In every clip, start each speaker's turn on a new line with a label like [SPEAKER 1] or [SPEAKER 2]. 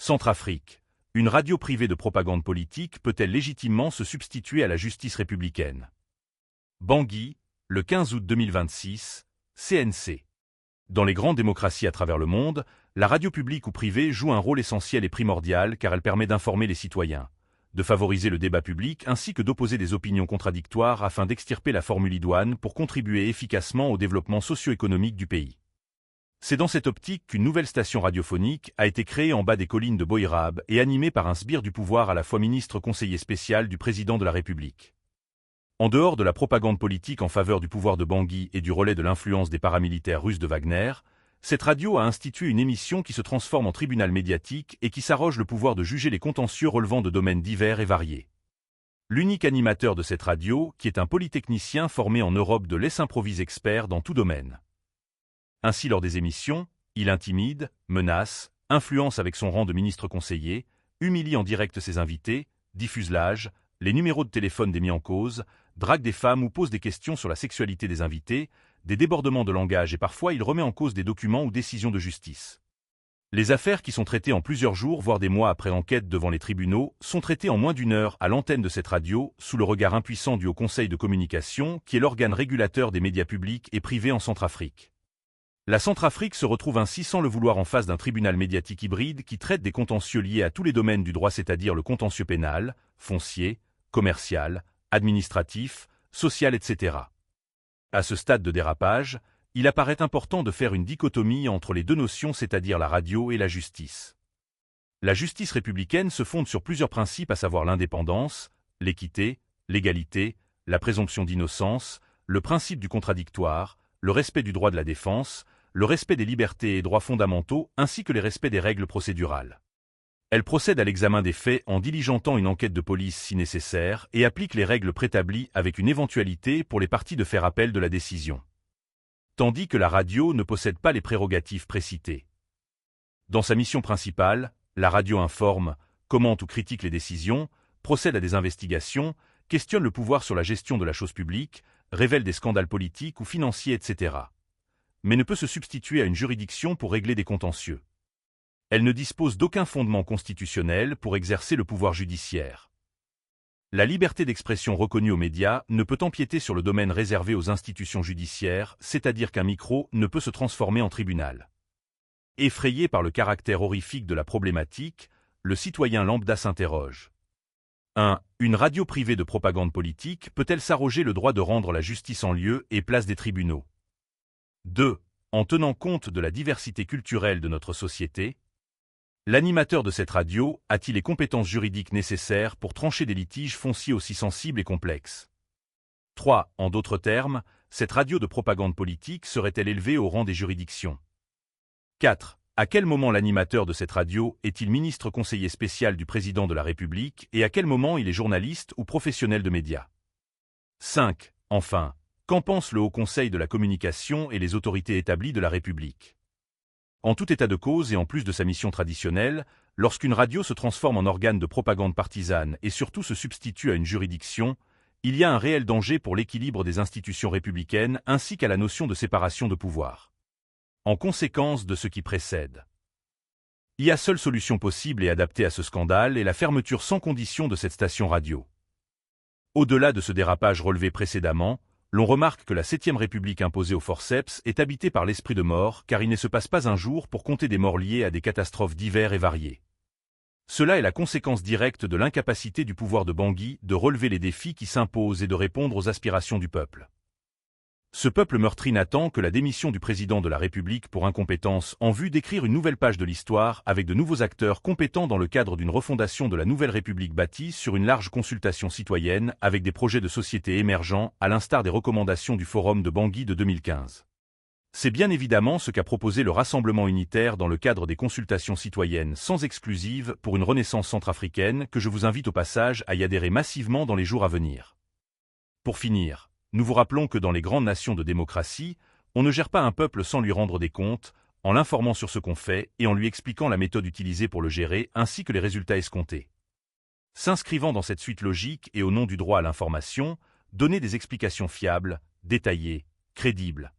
[SPEAKER 1] Centrafrique. Une radio privée de propagande politique peut-elle légitimement se substituer à la justice républicaine? Bangui, le 15 août 2026, CNC. Dans les grandes démocraties à travers le monde, la radio publique ou privée joue un rôle essentiel et primordial car elle permet d'informer les citoyens, de favoriser le débat public ainsi que d'opposer des opinions contradictoires afin d'extirper la formule idoine pour contribuer efficacement au développement socio-économique du pays. C'est dans cette optique qu'une nouvelle station radiophonique a été créée en bas des collines de Boïrab et animée par un sbire du pouvoir à la fois ministre conseiller spécial du président de la République. En dehors de la propagande politique en faveur du pouvoir de Bangui et du relais de l'influence des paramilitaires russes de Wagner, cette radio a institué une émission qui se transforme en tribunal médiatique et qui s'arroge le pouvoir de juger les contentieux relevant de domaines divers et variés. L'unique animateur de cette radio, qui est un polytechnicien formé en Europe de l'ES improvise expert dans tout domaine. Ainsi, lors des émissions, il intimide, menace, influence avec son rang de ministre conseiller, humilie en direct ses invités, diffuse l'âge, les numéros de téléphone des mis en cause, drague des femmes ou pose des questions sur la sexualité des invités, des débordements de langage et parfois il remet en cause des documents ou décisions de justice. Les affaires qui sont traitées en plusieurs jours voire des mois après enquête devant les tribunaux sont traitées en moins d'une heure à l'antenne de cette radio sous le regard impuissant du Haut Conseil de communication qui est l'organe régulateur des médias publics et privés en Centrafrique. La Centrafrique se retrouve ainsi sans le vouloir en face d'un tribunal médiatique hybride qui traite des contentieux liés à tous les domaines du droit, c'est-à-dire le contentieux pénal, foncier, commercial, administratif, social, etc. À ce stade de dérapage, il apparaît important de faire une dichotomie entre les deux notions, c'est-à-dire la radio et la justice. La justice républicaine se fonde sur plusieurs principes, à savoir l'indépendance, l'équité, l'égalité, la présomption d'innocence, le principe du contradictoire, le respect du droit de la défense, le respect des libertés et droits fondamentaux ainsi que les respects des règles procédurales. Elle procède à l'examen des faits en diligentant une enquête de police si nécessaire et applique les règles préétablies avec une éventualité pour les parties de faire appel de la décision. Tandis que la radio ne possède pas les prérogatives précitées. Dans sa mission principale, la radio informe, commente ou critique les décisions, procède à des investigations, questionne le pouvoir sur la gestion de la chose publique, révèle des scandales politiques ou financiers, etc. Mais ne peut se substituer à une juridiction pour régler des contentieux. Elle ne dispose d'aucun fondement constitutionnel pour exercer le pouvoir judiciaire. La liberté d'expression reconnue aux médias ne peut empiéter sur le domaine réservé aux institutions judiciaires, c'est-à-dire qu'un micro ne peut se transformer en tribunal. Effrayé par le caractère horrifique de la problématique, le citoyen lambda s'interroge. 1. Une radio privée de propagande politique peut-elle s'arroger le droit de rendre la justice en lieu et place des tribunaux? 2. En tenant compte de la diversité culturelle de notre société, l'animateur de cette radio a-t-il les compétences juridiques nécessaires pour trancher des litiges fonciers aussi sensibles et complexes? 3. En d'autres termes, cette radio de propagande politique serait-elle élevée au rang des juridictions? 4. À quel moment l'animateur de cette radio est-il ministre conseiller spécial du président de la République et à quel moment il est journaliste ou professionnel de médias? 5. Enfin, qu'en pense le Haut Conseil de la communication et les autorités établies de la République? En tout état de cause et en plus de sa mission traditionnelle, lorsqu'une radio se transforme en organe de propagande partisane et surtout se substitue à une juridiction, il y a un réel danger pour l'équilibre des institutions républicaines ainsi qu'à la notion de séparation de pouvoir. En conséquence de ce qui précède. Il y a seule solution possible et adaptée à ce scandale est la fermeture sans condition de cette station radio. Au-delà de ce dérapage relevé précédemment, l'on remarque que la 7e République imposée au forceps est habitée par l'esprit de mort car il ne se passe pas un jour pour compter des morts liées à des catastrophes diverses et variées. Cela est la conséquence directe de l'incapacité du pouvoir de Bangui de relever les défis qui s'imposent et de répondre aux aspirations du peuple. Ce peuple meurtri n'attend que la démission du président de la République pour incompétence en vue d'écrire une nouvelle page de l'histoire avec de nouveaux acteurs compétents dans le cadre d'une refondation de la nouvelle République bâtie sur une large consultation citoyenne avec des projets de société émergents à l'instar des recommandations du Forum de Bangui de 2015. C'est bien évidemment ce qu'a proposé le Rassemblement unitaire dans le cadre des consultations citoyennes sans exclusive pour une renaissance centrafricaine que je vous invite au passage à y adhérer massivement dans les jours à venir. Pour finir, nous vous rappelons que dans les grandes nations de démocratie, on ne gère pas un peuple sans lui rendre des comptes, en l'informant sur ce qu'on fait et en lui expliquant la méthode utilisée pour le gérer ainsi que les résultats escomptés. S'inscrivant dans cette suite logique et au nom du droit à l'information, donnez des explications fiables, détaillées, crédibles.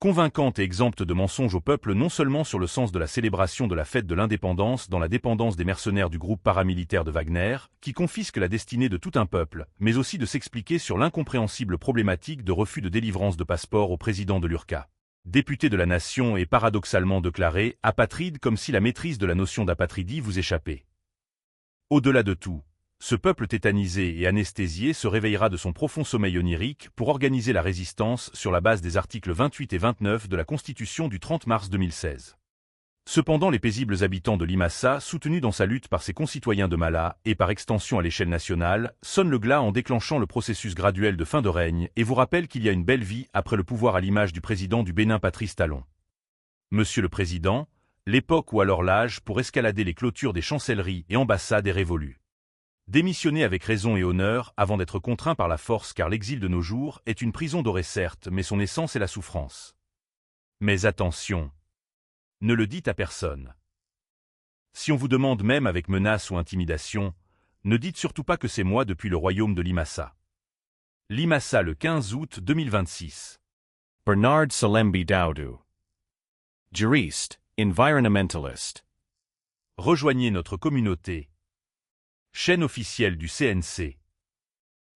[SPEAKER 1] convaincante et exempte de mensonges au peuple non seulement sur le sens de la célébration de la fête de l'indépendance dans la dépendance des mercenaires du groupe paramilitaire de Wagner, qui confisque la destinée de tout un peuple, mais aussi de s'expliquer sur l'incompréhensible problématique de refus de délivrance de passeport au président de l'URCA. Député de la nation et paradoxalement déclaré apatride comme si la maîtrise de la notion d'apatridie vous échappait. Au-delà de tout, ce peuple tétanisé et anesthésié se réveillera de son profond sommeil onirique pour organiser la résistance sur la base des articles 28 et 29 de la Constitution du 30 mars 2016. Cependant, les paisibles habitants de Limassa, soutenus dans sa lutte par ses concitoyens de Mala et par extension à l'échelle nationale, sonnent le glas en déclenchant le processus graduel de fin de règne et vous rappellent qu'il y a une belle vie après le pouvoir à l'image du président du Bénin Patrice Talon. Monsieur le Président, l'époque ou alors l'âge pour escalader les clôtures des chancelleries et ambassades est révolue. Démissionner avec raison et honneur avant d'être contraint par la force car l'exil de nos jours est une prison dorée certes, mais son essence est la souffrance. Mais attention! Ne le dites à personne. Si on vous demande même avec menace ou intimidation, ne dites surtout pas que c'est moi depuis le royaume de Limassa. Limassa le 15 août 2026.
[SPEAKER 2] Bernard Salembi Daudou. Juriste, environmentalist.
[SPEAKER 1] Rejoignez notre communauté. Chaîne officielle du CNC.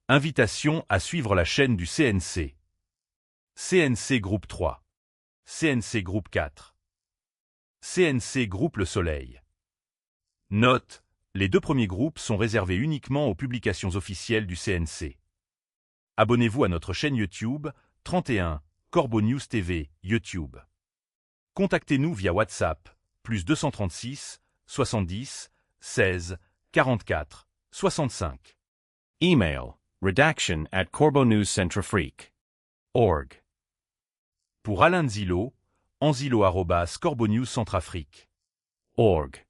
[SPEAKER 1] Invitation à suivre la chaîne du CNC. CNC Groupe 3. CNC Groupe 4. CNC Groupe Le Soleil. Note, les 2 premiers groupes sont réservés uniquement aux publications officielles du CNC. Abonnez-vous à notre chaîne YouTube, 31, Corbeau News TV, YouTube. Contactez-nous via WhatsApp, +236, 70, 16, 44, 65.
[SPEAKER 2] Email, redaction@corbonewscentrafrique.org.
[SPEAKER 1] Pour Alain Nzilo, anzilo@corbonewscentrafrique.org.